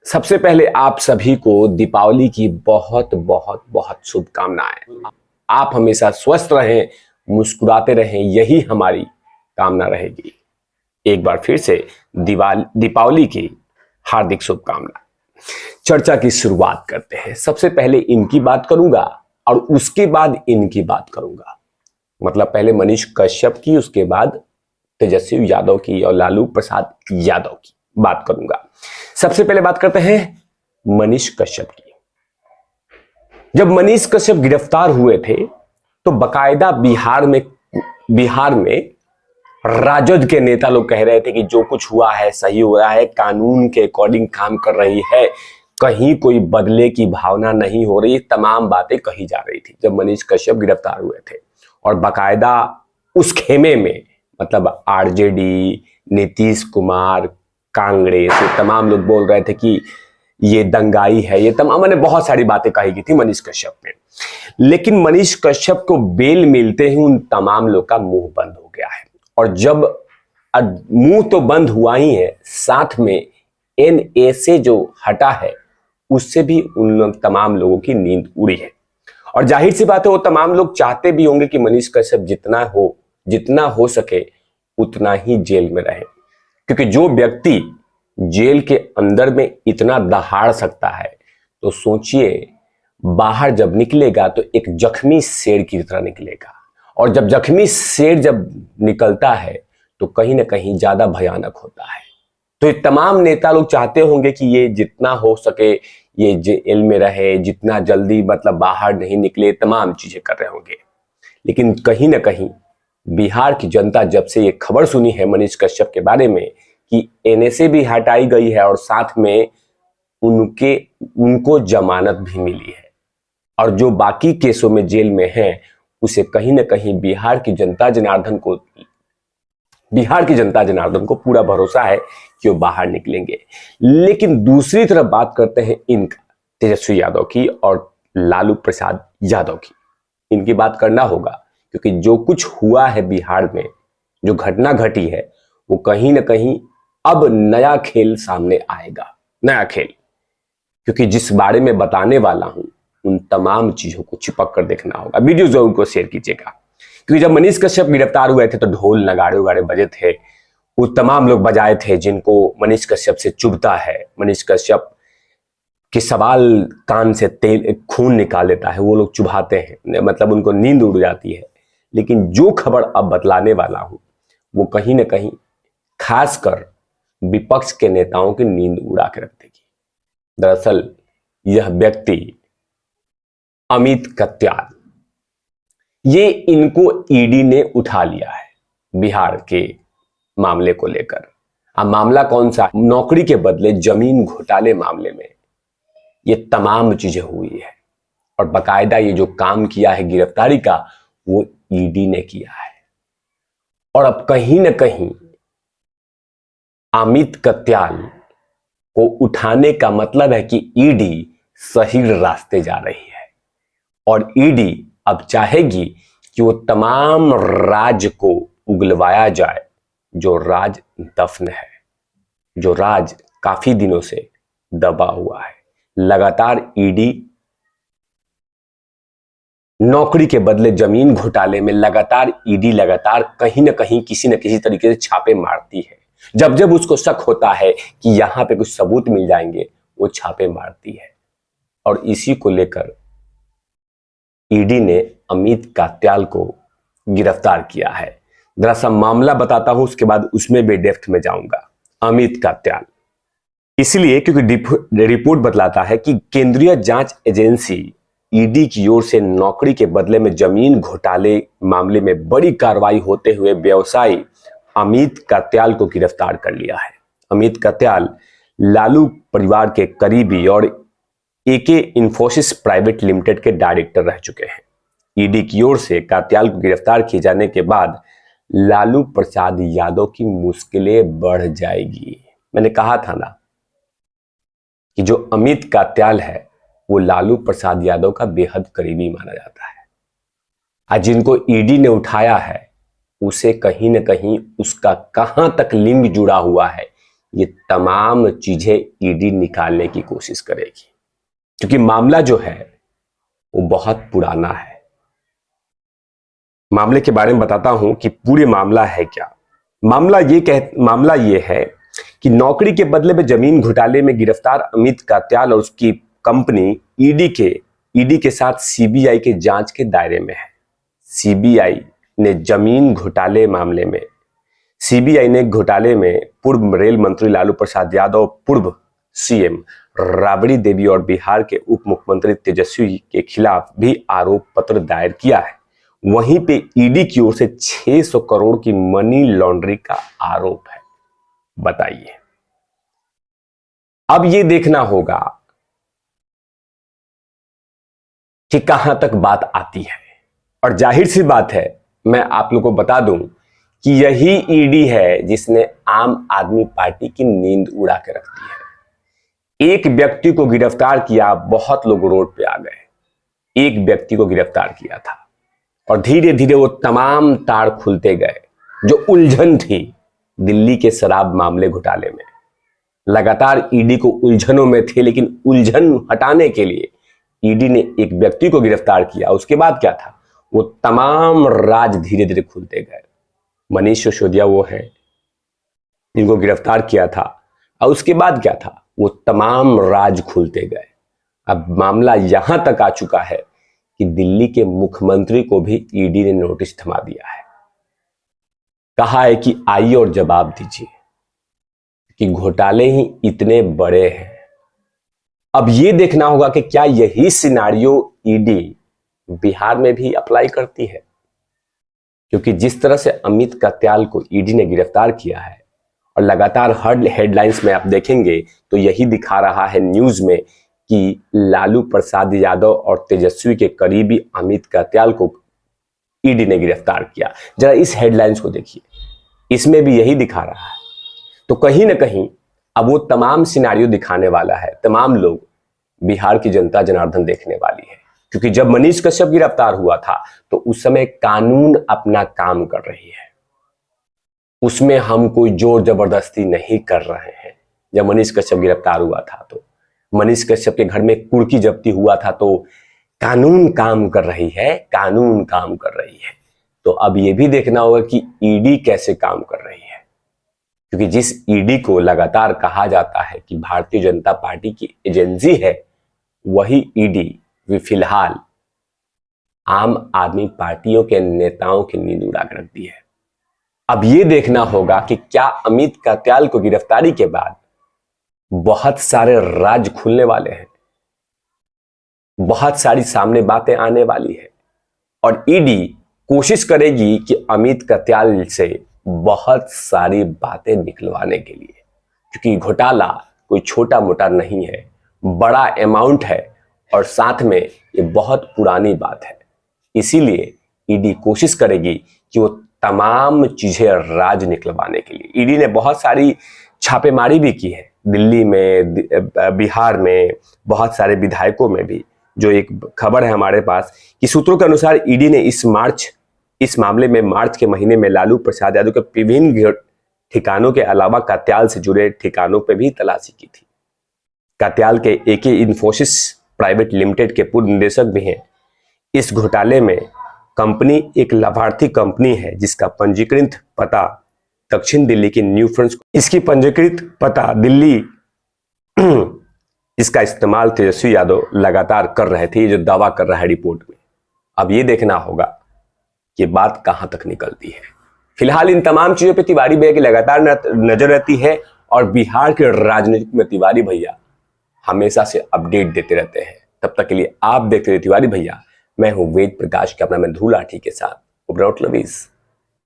सबसे पहले आप सभी को दीपावली की बहुत बहुत बहुत शुभकामनाएं। आप हमेशा स्वस्थ रहें, मुस्कुराते रहें, यही हमारी कामना रहेगी। एक बार फिर से दीपावली की हार्दिक शुभकामनाएं। चर्चा की शुरुआत करते हैं। सबसे पहले इनकी बात करूंगा और उसके बाद इनकी बात करूंगा। मतलब पहले मनीष कश्यप की, उसके बाद तेजस्वी यादव की और लालू प्रसाद यादव की बात करूंगा। सबसे पहले बात करते हैं मनीष कश्यप की। जब मनीष कश्यप गिरफ्तार हुए थे तो बकायदा बिहार में राजद के नेता लोग कह रहे थे कि जो कुछ हुआ है सही हुआ है, कानून के अकॉर्डिंग काम कर रही है, कहीं कोई बदले की भावना नहीं हो रही। तमाम बातें कही जा रही थी जब मनीष कश्यप गिरफ्तार हुए थे। और बकायदा उस खेमे में मतलब आरजेडी, नीतीश कुमार, कांग्रेस, ये तमाम लोग बोल रहे थे कि ये दंगाई है, ये तमाम, मैंने बहुत सारी बातें कही गई थी मनीष कश्यप में। लेकिन मनीष कश्यप को बेल मिलते ही उन तमाम लोग का मुंह बंद हो गया है। और जब मुंह तो बंद हुआ ही है, साथ में एनए से जो हटा है उससे भी उन तमाम लोगों की नींद उड़ी है। और जाहिर सी बात है वो तमाम लोग चाहते भी होंगे कि मनीष कश्यप जितना हो सके उतना ही जेल में रहे, क्योंकि जो व्यक्ति जेल के अंदर में इतना दहाड़ सकता है तो सोचिए बाहर जब निकलेगा तो एक जख्मी शेर की तरह निकलेगा। और जब जख्मी शेर जब निकलता है तो कहीं ना कहीं ज्यादा भयानक होता है। तो ये तमाम नेता लोग चाहते होंगे कि ये जितना हो सके ये जेल में रहे, जितना जल्दी मतलब बाहर नहीं निकले, तमाम चीजें कर रहे होंगे। लेकिन कहीं ना कहीं बिहार की जनता जब से ये खबर सुनी है मनीष कश्यप के बारे में कि एनए भी हटाई गई है और साथ में उनको जमानत भी मिली है और जो बाकी केसों में जेल में हैं उसे कहीं ना कहीं बिहार की जनता जनार्दन को पूरा भरोसा है कि वो बाहर निकलेंगे। लेकिन दूसरी तरफ बात करते हैं इनका, तेजस्वी यादव की और लालू प्रसाद यादव की। इनकी बात करना होगा क्योंकि जो कुछ हुआ है बिहार में, जो घटना घटी है, वो कहीं ना कहीं अब नया खेल सामने आएगा, नया खेल। क्योंकि जिस बारे में बताने वाला हूं उन तमाम चीजों को चिपक कर देखना होगा। वीडियो जरूर को शेयर कीजिएगा, क्योंकि जब मनीष कश्यप गिरफ्तार हुए थे तो ढोल नगाड़े उगाड़े बजे थे, वो तमाम लोग बजाए थे जिनको मनीष कश्यप से चुभता है। मनीष कश्यप के सवाल कान से तेल खून निकाल देता है, वो लोग चुभाते हैं, मतलब उनको नींद उड़ जाती है। लेकिन जो खबर अब बतलाने वाला हूं वो कहीं ना कहीं खासकर विपक्ष के नेताओं की नींद उड़ा के रख देगी। दरअसल यह व्यक्ति अमित कत्याल, ये इनको ईडी ने उठा लिया है बिहार के मामले को लेकर। अब मामला कौन सा? नौकरी के बदले जमीन घोटाले मामले में ये तमाम चीजें हुई है और बकायदा ये जो काम किया है गिरफ्तारी का वो ईडी ने किया है। और अब कहीं ना कहीं अमित कत्याल को उठाने का मतलब है कि ईडी सही रास्ते जा रही है और ईडी अब चाहेगी कि वो तमाम राज को उगलवाया जाए जो राज दफन है, जो राज काफी दिनों से दबा हुआ है। लगातार ईडी नौकरी के बदले जमीन घोटाले में लगातार कहीं ना कहीं किसी न किसी तरीके से छापे मारती है। जब जब उसको शक होता है कि यहां पे कुछ सबूत मिल जाएंगे वो छापे मारती है। और इसी को लेकर ईडी ने अमित कत्याल को गिरफ्तार किया है। दरअसल मामला बताता हूं, उसके बाद उसमें भी डेप्थ में जाऊंगा। अमित कत्याल इसलिए क्योंकि रिपोर्ट बतलाता है कि केंद्रीय जांच एजेंसी ईडी की ओर से नौकरी के बदले में जमीन घोटाले मामले में बड़ी कार्रवाई होते हुए व्यवसायी अमित कत्याल को गिरफ्तार कर लिया है। अमित कत्याल लालू परिवार के करीबी और एके इन्फोसिस प्राइवेट लिमिटेड के डायरेक्टर रह चुके हैं। ईडी की ओर से कत्याल को गिरफ्तार किए जाने के बाद लालू प्रसाद यादव की मुश्किलें बढ़ जाएगी। मैंने कहा था ना कि जो अमित कत्याल है वो लालू प्रसाद यादव का बेहद करीबी माना जाता है। आज जिनको ईडी ने उठाया है उसे कहीं ना कहीं उसका कहां तक लिंक जुड़ा हुआ है ये तमाम चीजें ईडी निकालने की कोशिश करेगी, क्योंकि मामला जो है वो बहुत पुराना है। मामले के बारे में बताता हूं कि पूरे मामला है क्या। मामला ये है कि नौकरी के बदले में जमीन घोटाले में गिरफ्तार अमित कात्याल और उसकी कंपनी ईडी के साथ सीबीआई के जांच के दायरे में है। सीबीआई ने जमीन घोटाले मामले में घोटाले में पूर्व रेल मंत्री लालू प्रसाद यादव, पूर्व सीएम राबड़ी देवी और बिहार के उप मुख्यमंत्री तेजस्वी के खिलाफ भी आरोप पत्र दायर किया है। वहीं पे ईडी की ओर से 600 करोड़ की मनी लॉन्ड्रिंग का आरोप है। बताइए, अब ये देखना होगा कि कहां तक बात आती है। और जाहिर सी बात है, मैं आप लोगों को बता दूं कि यही ईडी है जिसने आम आदमी पार्टी की नींद उड़ा के रख दी है। एक व्यक्ति को गिरफ्तार किया, बहुत लोग रोड पे आ गए। एक व्यक्ति को गिरफ्तार किया था और धीरे धीरे वो तमाम तार खुलते गए। जो उलझन थी दिल्ली के शराब मामले घोटाले में, लगातार ईडी को उलझनों में थे, लेकिन उलझन हटाने के लिए ईडी ने एक व्यक्ति को गिरफ्तार किया। उसके बाद क्या था, वो तमाम राज धीरे धीरे खुलते गए। मनीष सिसोदिया वो है जिनको गिरफ्तार किया था, और उसके बाद क्या था, वो तमाम राज खुलते गए। अब मामला यहां तक आ चुका है कि दिल्ली के मुख्यमंत्री को भी ईडी ने नोटिस थमा दिया है। कहा है कि आइए और जवाब दीजिए कि घोटाले ही इतने बड़े हैं। अब यह देखना होगा कि क्या यही सिनारियो ईडी बिहार में भी अप्लाई करती है, क्योंकि जिस तरह से अमित कात्याल को ईडी ने गिरफ्तार किया है और लगातार हर हेडलाइंस में आप देखेंगे तो यही दिखा रहा है न्यूज में कि लालू प्रसाद यादव और तेजस्वी के करीबी अमित कात्याल को ईडी ने गिरफ्तार किया। जरा इस हेडलाइंस को देखिए, इसमें भी यही दिखा रहा है। तो कहीं ना कहीं अब वो तमाम सिनारियो दिखाने वाला है। तमाम लोग, बिहार की जनता जनार्दन देखने वाली है, क्योंकि जब मनीष कश्यप गिरफ्तार हुआ था तो उस समय कानून अपना काम कर रही है, उसमें हम कोई जोर जबरदस्ती नहीं कर रहे हैं। जब मनीष कश्यप गिरफ्तार हुआ था तो मनीष कश्यप के घर में कुर्की जब्ती हुआ था, तो कानून काम कर रही है, कानून काम कर रही है। तो अब यह भी देखना होगा कि ईडी कैसे काम कर रही है, क्योंकि जिस ईडी को लगातार कहा जाता है कि भारतीय जनता पार्टी की एजेंसी है, वही ईडी भी फिलहाल आम आदमी पार्टियों के नेताओं की नींद उड़ा कर रख दी है। अब यह देखना होगा कि क्या अमित कात्याल को गिरफ्तारी के बाद बहुत सारे राज खुलने वाले हैं, बहुत सारी सामने बातें आने वाली है, और ईडी कोशिश करेगी कि अमित कात्याल से बहुत सारी बातें निकलवाने के लिए, क्योंकि घोटाला कोई छोटा मोटा नहीं है, बड़ा अमाउंट है और साथ में ये बहुत पुरानी बात है। इसीलिए ईडी कोशिश करेगी कि वो तमाम चीजें राज निकलवाने के लिए। ईडी ने बहुत सारी छापेमारी भी की है, दिल्ली में, बिहार में, बहुत सारे विधायकों में भी। जो एक खबर है हमारे पास कि सूत्रों के अनुसार ईडी ने इस मामले में मार्च के महीने में लालू प्रसाद यादव के विभिन्न ठिकानों के अलावा कात्याल से जुड़े ठिकानों पर भी तलाशी की थी। कात्याल के एके इन्फोसिस प्राइवेट लिमिटेड के पूर्व निदेशक भी हैं। इस घोटाले में कंपनी एक लाभार्थी कंपनी है जिसका पंजीकृत पता दक्षिण दिल्ली की न्यू फ्रेंड्स, इसकी पंजीकृत पता दिल्ली, इसका इस्तेमाल तेजस्वी यादव लगातार कर रहे थे, ये जो दावा कर रहा है रिपोर्ट में। अब ये देखना होगा कि बात कहां तक निकलती है। फिलहाल इन तमाम चीजों पे तिवारी भैया की लगातार नजर रहती है, और बिहार के राजनीति में तिवारी भैया हमेशा से अपडेट देते रहते हैं। तब तक के लिए आप देखते रहिए तिवारी भैया। मैं हूं वेद प्रकाश के अपना मैं धूल लाठी के साथ।